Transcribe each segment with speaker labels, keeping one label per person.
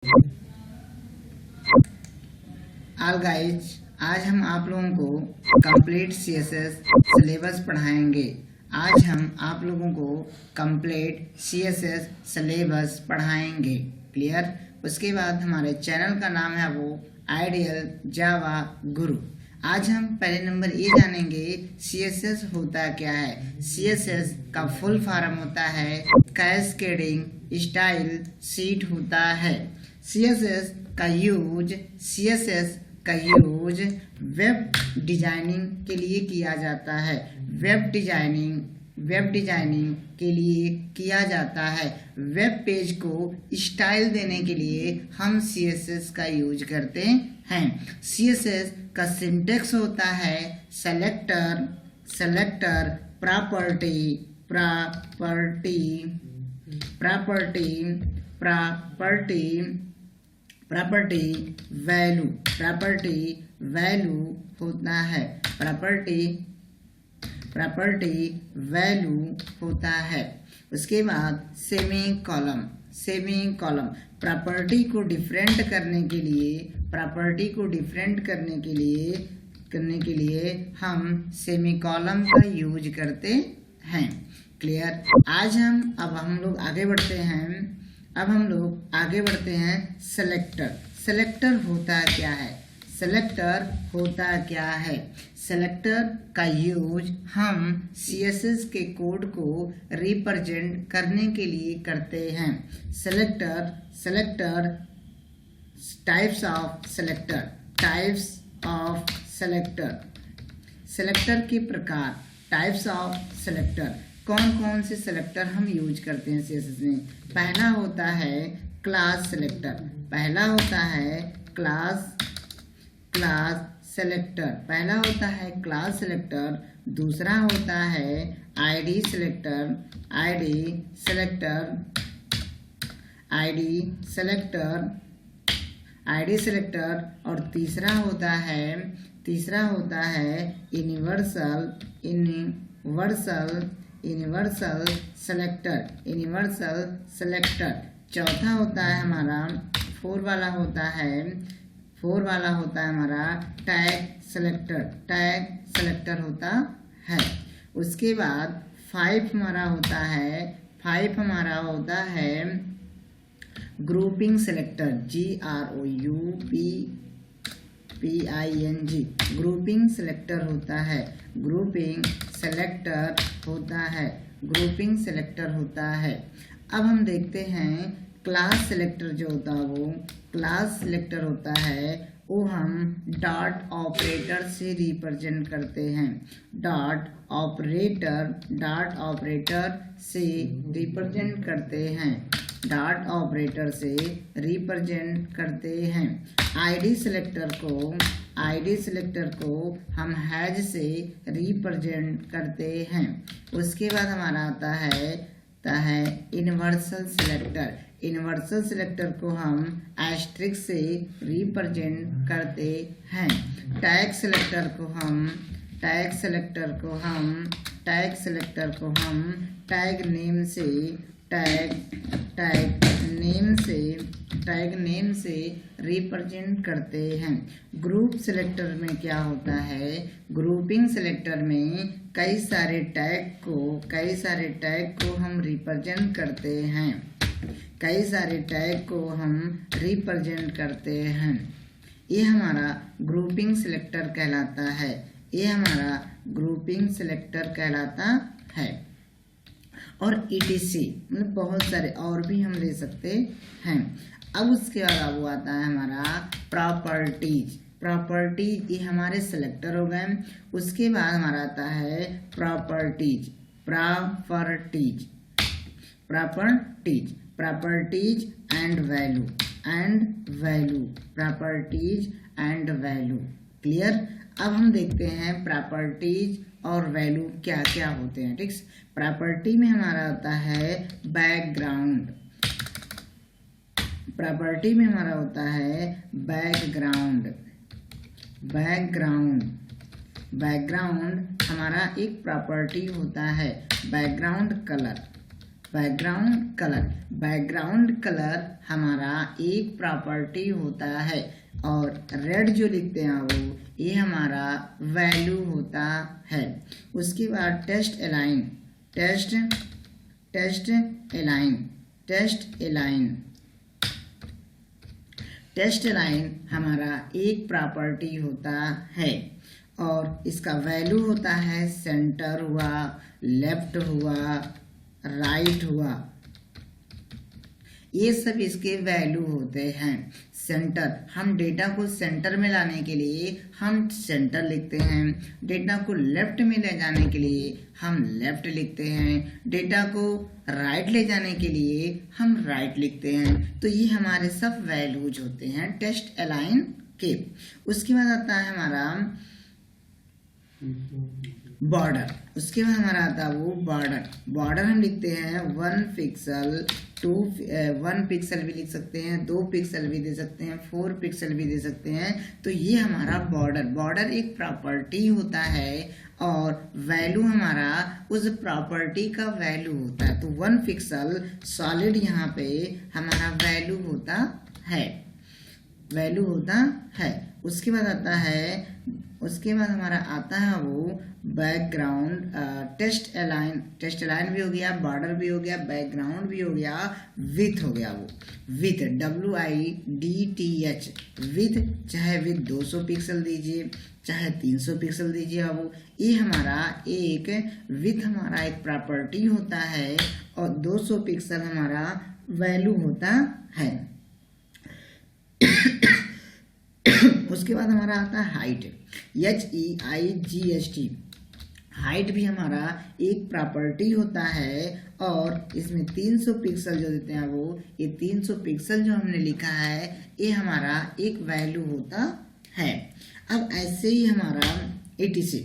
Speaker 1: All guys, आज हम आप लोगों को कंप्लीट सीएसएस सिलेबस पढ़ाएंगे। आज हम आप लोगों को कंप्लीट सीएसएस सिलेबस पढ़ाएंगे। क्लियर। उसके बाद हमारे चैनल का नाम है वो आइडियल जावा गुरु। आज हम पहले नंबर ये जानेंगे सीएसएस होता क्या है। सीएसएस का फुल फॉर्म होता है कैस्केडिंग स्टाइल शीट होता है। सीएसएस का यूज वेब डिजाइनिंग के लिए किया जाता है। वेब डिजाइनिंग के लिए किया जाता है। वेब पेज को स्टाइल देने के लिए हम सीएसएस का यूज करते हैं। सीएसएस का सिंटेक्स होता है सेलेक्टर प्रॉपर्टी वैल्यू होता है। प्रॉपर्टी वैल्यू होता है। उसके बाद सेमी कॉलम प्रॉपर्टी को डिफरेंट करने के लिए हम सेमी कॉलम का यूज करते हैं। क्लियर। अब हम लोग आगे बढ़ते हैं सेलेक्टर होता क्या है। सेलेक्टर का यूज हम सीएसएस के कोड को रिप्रेजेंट करने के लिए करते हैं। टाइप्स ऑफ सेलेक्टर के प्रकार। टाइप्स ऑफ सेलेक्टर कौन कौन से सेलेक्टर हम यूज करते हैं सीएसएस में। पहला होता है क्लास सेलेक्टर। दूसरा होता है आईडी सेलेक्टर और तीसरा होता है यूनिवर्सल सेलेक्टर। चौथा होता है हमारा फोर वाला होता है हमारा टैग सेलेक्टर होता है। उसके बाद फाइव हमारा होता है grouping selector GROUPING grouping selector होता है। अब हम देखते हैं क्लास सेलेक्टर जो होता है वो हम डॉट ऑपरेटर से रिप्रेजेंट करते हैं। डॉट ऑपरेटर से रिप्रेजेंट करते हैं। आईडी सेलेक्टर को हम हैज से रिप्रेजेंट करते हैं। उसके बाद हमारा आता है यूनिवर्सल सेलेक्टर को हम एस्ट्रिक्स से रिप्रेजेंट करते हैं। टैग सेलेक्टर को हम टैग नेम से रिप्रेजेंट करते हैं। ग्रुप सेलेक्टर में क्या होता है। ग्रुपिंग सेलेक्टर में कई सारे टैग को हम रिप्रेजेंट करते हैं। ये हमारा ग्रुपिंग सेलेक्टर कहलाता है। और ETC मतलब बहुत सारे और भी हम ले सकते हैं। अब उसके बाद वो आता है हमारा प्रॉपर्टीज। ये हमारे सेलेक्टर हो गए। उसके बाद हमारा आता है प्रॉपर्टीज एंड वैल्यू। क्लियर। अब हम देखते हैं प्रॉपर्टीज और वैल्यू क्या क्या होते हैं। ठीक। प्रॉपर्टी में हमारा आता है बैकग्राउंड। बैकग्राउंड हमारा एक प्रॉपर्टी होता है। बैकग्राउंड बैकग्राउंड कलर हमारा एक प्रॉपर्टी होता है और रेड जो लिखते हैं वो ये हमारा वैल्यू होता है। उसके बाद टेस्ट अलाइन हमारा एक प्रॉपर्टी होता है और इसका वैल्यू होता है सेंटर हुआ, लेफ्ट हुआ, राइट हुआ, ये सब इसके वैल्यू होते हैं। सेंटर, हम डेटा को सेंटर में लाने के लिए हम सेंटर लिखते हैं, डेटा को लेफ्ट में ले जाने के लिए हम लेफ्ट लिखते हैं, डेटा को राइट ले जाने के लिए हम राइट लिखते हैं। तो ये हमारे सब वैल्यूज होते हैं टेस्ट अलाइन के। उसके बाद आता है हमारा बॉर्डर। उसके बाद हमारा आता है वो बॉर्डर हम लिखते हैं 1 पिक्सल, 1 पिक्सल भी लिख सकते हैं, 2 पिक्सल भी दे सकते हैं, 4 पिक्सल भी दे सकते हैं। तो ये हमारा बॉर्डर एक प्रॉपर्टी होता है और वैल्यू हमारा उस प्रॉपर्टी का वैल्यू होता है। तो 1 पिक्सल सॉलिड यहाँ पे हमारा वैल्यू होता है। उसके बाद हमारा आता है वो बैकग्राउंड। टेस्ट अलाइन भी हो गया, बॉर्डर भी हो गया, बैकग्राउंड भी हो गया, विथ हो गया। वो विथ WIDTH विथ, चाहे विथ 200 पिक्सल दीजिए चाहे 300 पिक्सल दीजिए। वो ये हमारा विथ हमारा एक प्रॉपर्टी होता है और 200 पिक्सल हमारा वैल्यू होता है। उसके बाद हमारा आता है हाइट, HEIGHT। हाइट भी हमारा एक प्रॉपर्टी होता है और इसमें 300 पिक्सल जो देते हैं वो ये 300 पिक्सल जो हमने लिखा है ये हमारा एक वैल्यू होता है। अब ऐसे ही हमारा ETC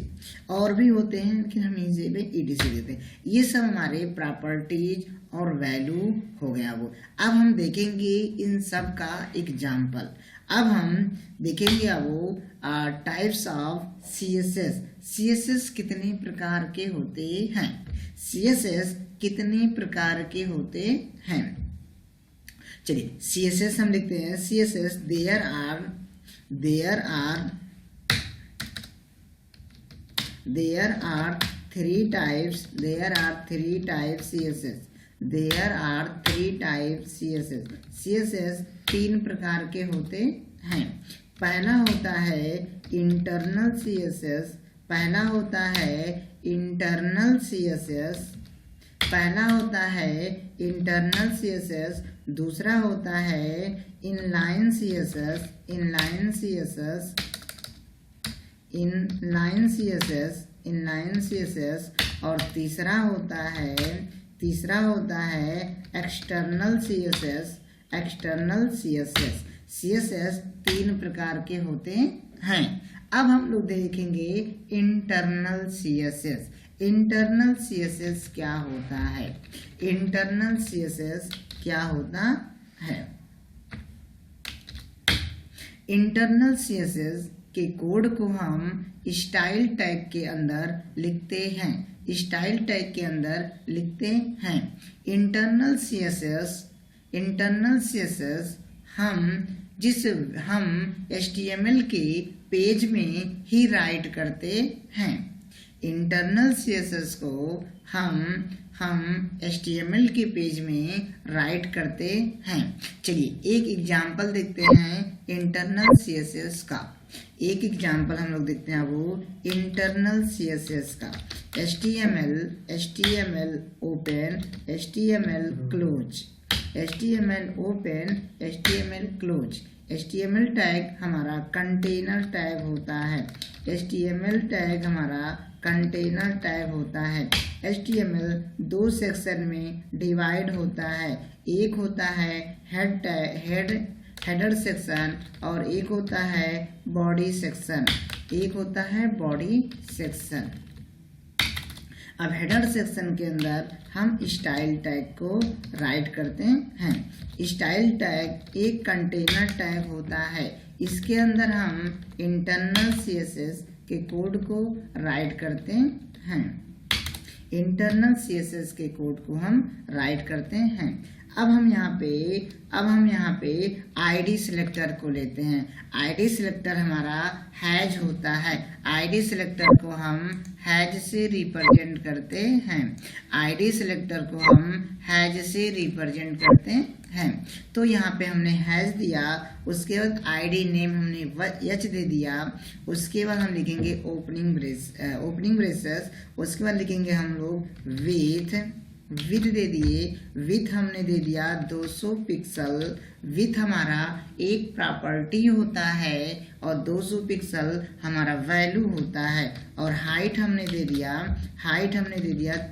Speaker 1: और भी होते हैं लेकिन हम इसे पे ETC देते हैं। ये सब हमारे प्रॉपर्टीज और वैल्यू हो गया वो। अब हम देखेंगे इन सब का एग्जाम्पल। अब हम देखेंगे वो टाइप्स ऑफ CSS कितने प्रकार के होते हैं। CSS कितने प्रकार के होते हैं, चलिए CSS हम लिखते हैं। CSS there are three types CSS। There are 3 types CSS। CSS 3 प्रकार के होते हैं। पहला होता है इंटरनल CSS, दूसरा होता है इनलाइन CSS और तीसरा होता है एक्सटर्नल CSS। CSS 3 प्रकार के होते हैं। अब हम लोग देखेंगे इंटरनल CSS। इंटरनल CSS क्या होता है? इंटरनल CSS क्या होता है? इंटरनल CSS के कोड को हम स्टाइल टैग के अंदर लिखते हैं। इंटरनल CSS हम HTML के पेज में ही राइट करते हैं। इंटरनल CSS को हम HTML के पेज में राइट करते हैं। चलिए एक एग्जांपल देखते हैं इंटरनल CSS का। एक एग्जांपल हम लोग देखते हैं वो इंटरनल CSS का। HTML open, HTML close, HTML open, HTML close. HTML tag हमारा कंटेनर टैग होता है। HTML टैग हमारा कंटेनर टैग होता है। HTML 2 सेक्शन में डिवाइड होता है। एक होता है हेडर सेक्शन और एक होता है बॉडी सेक्शन। अब हेडर सेक्शन के अंदर हम स्टाइल टैग को राइट करते हैं। स्टाइल टैग एक कंटेनर टैग होता है। इसके अंदर हम इंटरनल CSS के कोड को राइट करते हैं। इंटरनल सीएसएस के कोड को हम राइट करते हैं। अब हम यहाँ पे आईडी सिलेक्टर को लेते हैं। आईडी सिलेक्टर हमारा हैज होता है। आईडी सिलेक्टर को हम हैज से रिप्रेजेंट करते हैं। आईडी सिलेक्टर को हम हैज से रिप्रेजेंट करते हैं। तो यहाँ पे हमने हैज दिया, उसके बाद आईडी नेम हमने एच दे दिया, उसके बाद हम लिखेंगे ओपनिंग ब्रेसेस, उसके बाद लिखेंगे हम लोग विथ दे दिए। विथ हमने दे दिया 200 पिक्सल। विथ हमारा एक प्रॉपर्टी होता है और 200 पिक्सल हमारा वैल्यू होता है। और हाइट हमने दे दिया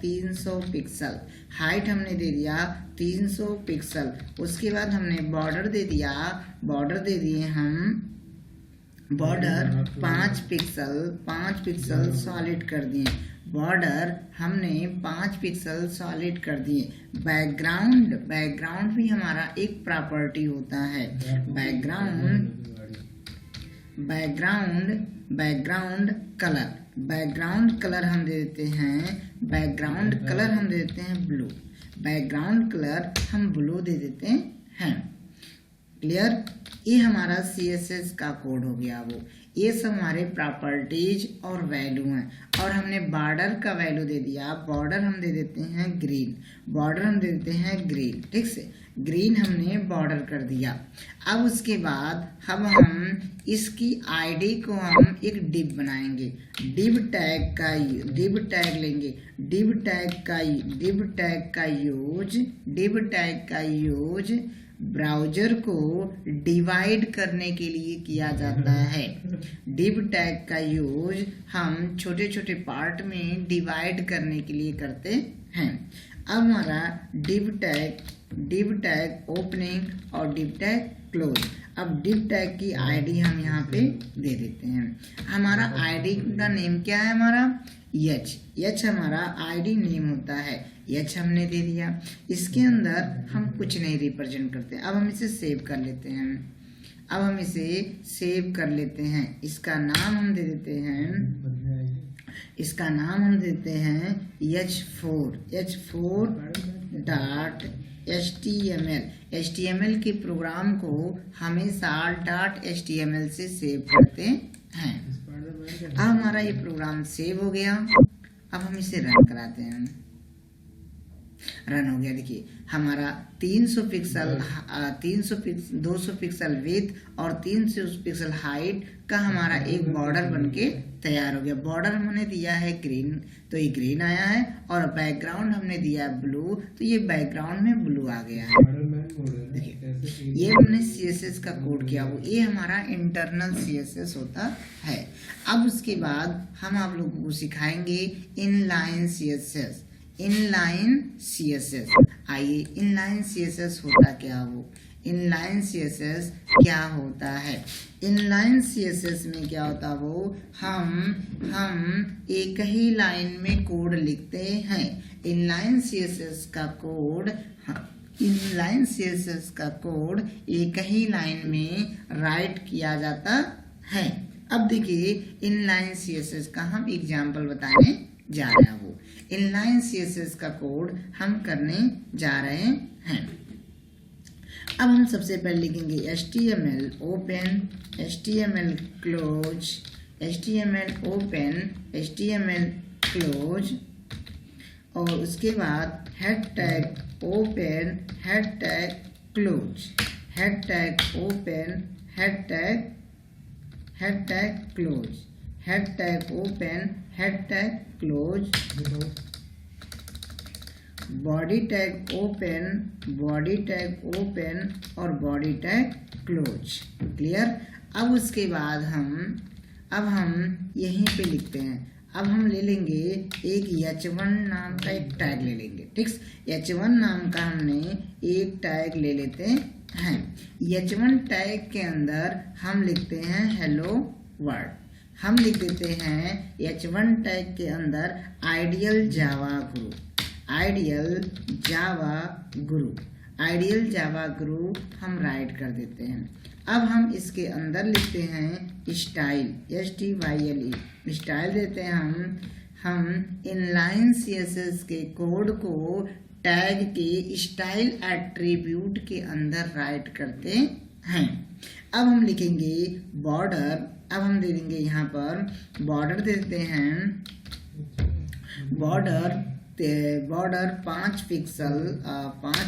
Speaker 1: 300 पिक्सल। हाइट हमने दे दिया 300 पिक्सल। उसके बाद हमने बॉर्डर दे दिए हम बॉर्डर 5 पिक्सल सॉलिड कर दिए। बॉर्डर हमने 5 पिक्सल सॉलिड कर दिए। बैकग्राउंड भी हमारा एक प्रॉपर्टी होता है। बैकग्राउंड कलर हम दे देते हैं ब्लू। बैकग्राउंड कलर हम ब्लू दे देते हैं। क्लियर? ये हमारा सीएसएस का कोड हो गया। ये सब हमारे प्रॉपर्टीज और वैल्यू हैं। और हमने बॉर्डर का वैल्यू दे दिया। बॉर्डर हम दे देते हैं ग्रीन। ठीक से ग्रीन हमने बॉर्डर कर दिया। अब उसके बाद हम इसकी आईडी को हम एक डिव बनाएंगे। डिव टैग लेंगे। डिव टैग का यूज ब्राउज़र को डिवाइड करने के लिए किया जाता है। डिव टैग का यूज हम छोटे छोटे पार्ट में डिवाइड करने के लिए करते हैं। अब हमारा डिव टैग ओपनिंग और डिव टैग क्लोज। अब डिव टैग की आईडी हम यहाँ पे दे देते हैं। हमारा आईडी का नेम क्या है? हमारा एच हमारा आईडी नेम होता है। एच हमने दे दिया। इसके अंदर हम कुछ नहीं रिप्रेजेंट करते। अब हम इसे सेव कर लेते हैं। इसका नाम हम दे देते हैं h4.html। HTML के प्रोग्राम को हमेशा .html से सेव करते हैं। अब हमारा ये प्रोग्राम सेव हो गया। अब हम इसे रन कराते हैं। रन हो गया। देखिए हमारा 200 पिक्सल विड्थ और 300 पिक्सल हाइट का हमारा एक बॉर्डर बनके तैयार हो गया। बॉर्डर हमने दिया है ग्रीन, तो ये ग्रीन आया है। और बैकग्राउंड हमने दिया है ब्लू, तो ये बैकग्राउंड में ब्लू आ गया है। देखिए ये हमने सीएसएस का कोड किया। ये हमारा इंटरनल सीएसएस होता है। अब उसके बाद हम आप लोगों को सिखाएंगे इनलाइन सीएसएस। आइए इनलाइन सीएसएस होता क्या? इनलाइन सीएसएस क्या होता है? इनलाइन सीएसएस में क्या होता हम एक ही लाइन में कोड लिखते हैं। इनलाइन सीएसएस का कोड एक ही लाइन में राइट किया जाता है। अब देखिए इनलाइन सीएसएस का हम एग्जाम्पल बताने जा रहे हैं। इनलाइन सीएसएस का कोड हम करने जा रहे हैं। अब हम सबसे पहले लिखेंगे HTML open, HTML close, HTML open, HTML close, और उसके बाद head tag open, head tag close, head tag open, head tag close, head tag open, head tag close, body tag open और बॉडी टैग क्लोज। क्लियर? अब उसके बाद हम यहीं पे लिखते हैं। अब हम ले लेंगे एक h1 नाम का एक टैग ले लेंगे। ठीक, h1 नाम का हमने एक टैग ले लेते हैं। h1 टैग के अंदर हम लिखते हैं हेलो वर्ल्ड। हम लिख देते हैं h1 टैग के अंदर आइडियल जावा गुरु हम राइट कर देते हैं। अब हम इसके अंदर लिखते हैं स्टाइल, STYLE स्टाइल देते हैं हम इनलाइन सीएसएस के कोड को टैग के स्टाइल एट्रीब्यूट के अंदर राइट करते हैं। अब हम लिखेंगे बॉर्डर। अब हम दे देंगे यहाँ पर बॉर्डर देते हैं, border 5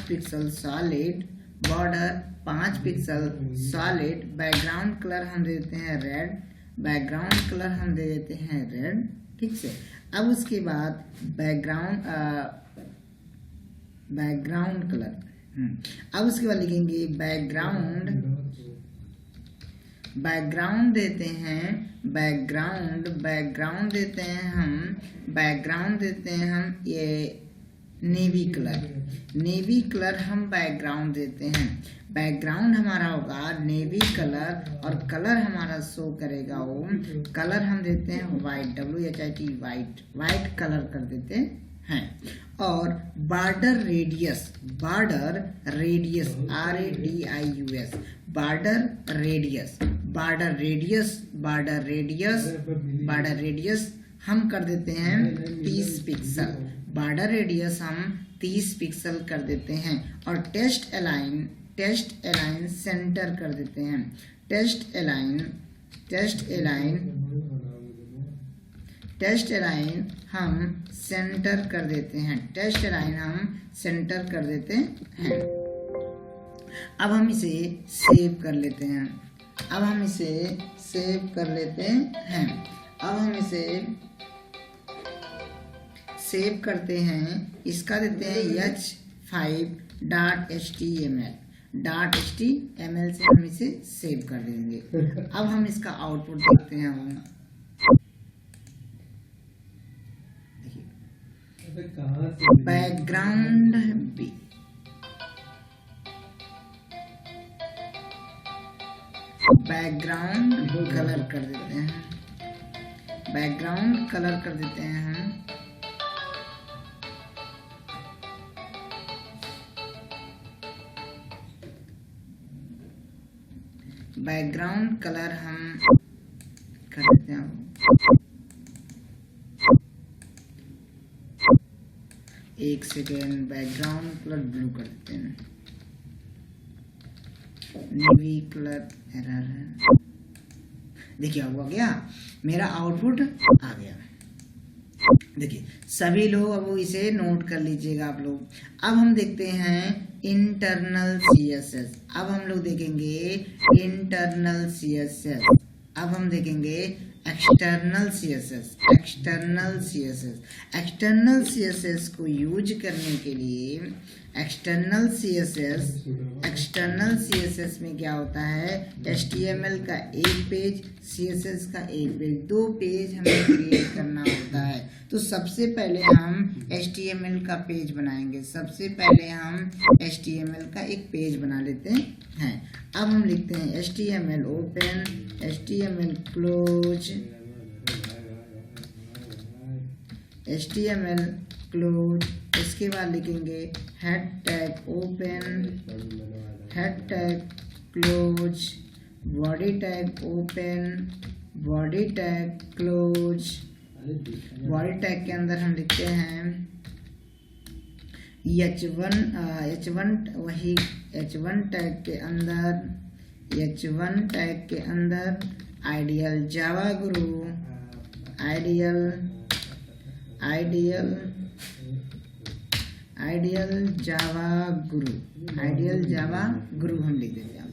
Speaker 1: pixel solid, border 5 pixel solid. Background colour हम दे देते हैं रेड, बैकग्राउंड कलर हम दे देते हैं रेड, ठीक से। अब उसके बाद बैकग्राउंड कलर, अब उसके बाद लिखेंगे बैकग्राउंड देते हैं, बैकग्राउंड देते हैं हम ये नेवी कलर हम बैकग्राउंड देते हैं। बैकग्राउंड हमारा होगा नेवी कलर और कलर हमारा शो करेगा वो कलर हम देते हैं वाइट, WHIT वाइट कलर कर देते हैं। और border radius RADIUS, border radius हम कर देते हैं 30 पिक्सल, बॉर्डर रेडियस हम 30 पिक्सल कर देते हैं। और टेस्ट अलाइन सेंटर कर देते हैं, टेस्ट अलाइन हम सेंटर कर देते हैं, अब हम इसे सेव कर लेते हैं, अब हम इसे सेव करते हैं। इसका देते हैं h5.html से हम इसे सेव कर देंगे। अब हम इसका आउटपुट देखते हैं। बैकग्राउंड कलर कर देते हैं, बैकग्राउंड कलर कर देते हैं हम। बैकग्राउंड कलर हम कर देते हैं, एक सेकेंड, बैकग्राउंड कलर ब्लू कर देते हैं, नेवी कलर एरर है। देखिए हो गया, मेरा आउटपुट आ गया। देखिए सभी लोग अब इसे नोट कर लीजिएगा आप लोग। अब हम देखते हैं इंटरनल सीएसएस। अब हम लोग देखेंगे इंटरनल सीएसएस। अब हम देखेंगे एक्सटर्नल सीएसएस को यूज करने के लिए एक्सटर्नल सीएसएस में क्या होता है, HTML का एक पेज, CSS का एक पेज, 2 पेज हमें क्रिएट करना होता है। तो सबसे पहले हम HTML का पेज बनाएंगे, सबसे पहले हम HTML का एक पेज बना लेते हैं। अब हम लिखते हैं HTML open, HTML close, HTML close. इसके बाद लिखेंगे head tag open, head tag close, body tag open, body tag close. Body tag के अंदर हम लिखते हैं H1 टैग के अंदर आइडियल जावा गुरु हम लिख देते हैं।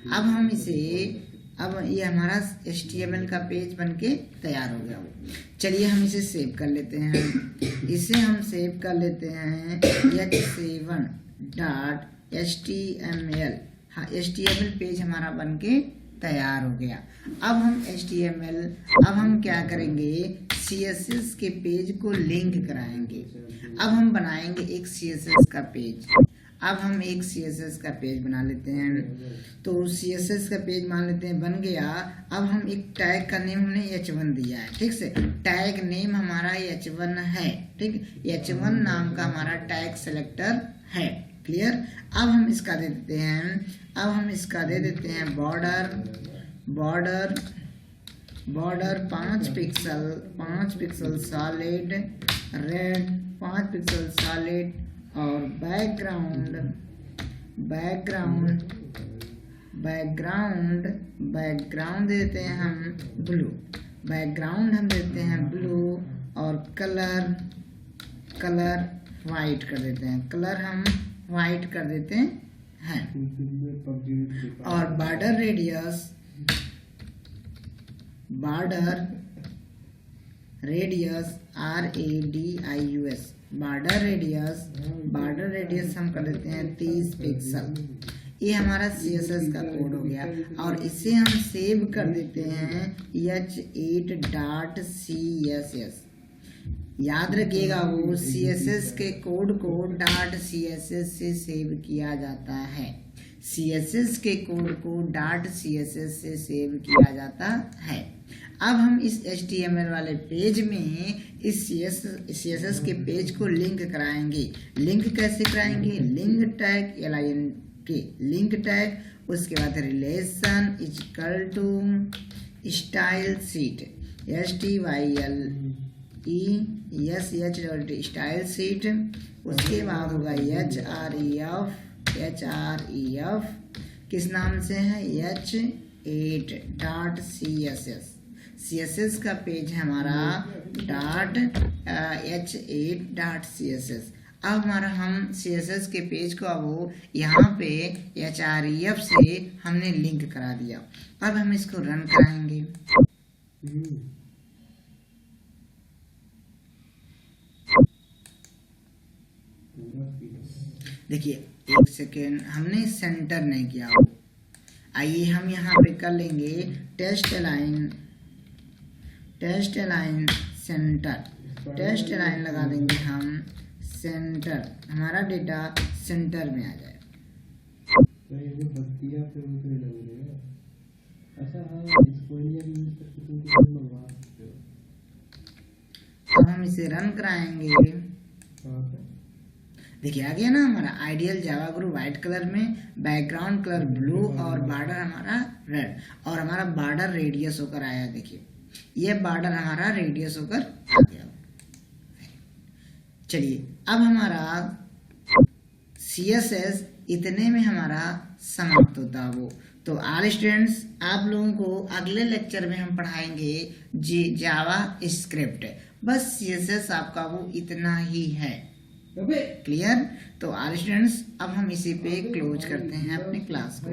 Speaker 1: अब हम इसे, अब ये हमारा HTML का पेज बनके तैयार हो गया। चलिए हम इसे सेव कर लेते हैं। इसे हम सेव कर लेते हैं h7.html। हाँ, HTML पेज हमारा बनके तैयार हो गया। अब हम क्या करेंगे, CSS के पेज को लिंक कराएंगे। अब हम बनाएंगे एक CSS का पेज। अब हम एक CSS का पेज बना लेते हैं। तो CSS का पेज मान लेते हैं बन गया। अब हम एक टैग का नेम हमने H1 दिया है, ठीक से। टैग नेम हमारा H1 है, ठीक। H1 नाम का हमारा टैग सेलेक्टर है, क्लियर। अब हम इसका दे देते हैं, border border 5 pixel solid red, 5 pixel solid, और बैकग्राउंड देते हैं हम ब्लू, बैकग्राउंड हम देते हैं ब्लू, और कलर वाइट कर देते हैं, कलर हम वाइट कर देते हैं। और border radius RADIUS, border radius हम कर देते हैं 30 पिक्सल। ये हमारा CSS का कोड हो गया, और इसे हम सेव कर देते हैं h8.css। याद रखिएगा, वो CSS के कोड को .css से सेव किया जाता है, CSS के कोड को .css से सेव किया जाता है। अब हम इस HTML वाले पेज में इस CSS के पेज को लिंक कराएंगे। लिंक कैसे कराएंगे? लिंक टैग लिंक टैग, उसके बाद relation equal to style sheet STYLESH style sheet, उसके बाद होगा href किस नाम से है? h8.css। CSS का पेज है हमारा h8.css। अब हमारा हम CSS के पेज को अब यहाँ पे href से हमने लिंक करा दिया। अब हम इसको रन कराएंगे। देखिए, एक सेकेंड, हमने सेंटर नहीं किया। आइए हम यहाँ पे कर लेंगे टेस्ट लाइन सेंटर, लगा देंगे हम सेंटर, हमारा डेटा सेंटर में आ जाए। अब हम इसे रन कराएंगे। देखिए, आ गया ना हमारा आइडियल जावा ग्रुप व्हाइट कलर में, बैकग्राउंड कलर ब्लू, और बॉर्डर हमारा रेड, और हमारा बॉर्डर रेडियस होकर आया। देखिए, ये बॉर्डर हमारा रेडियस होकर आ गया। चलिए, अब हमारा CSS इतने में हमारा समाप्त होता है। तो ऑल स्टूडेंट्स, आप लोगों को अगले लेक्चर में हम पढ़ाएंगे जावा स्क्रिप्ट। बस CSS आपका वो इतना ही है। क्लियर? तो ऑल स्टूडेंट्स, अब हम इसी पे क्लोज करते हैं अपने क्लास को।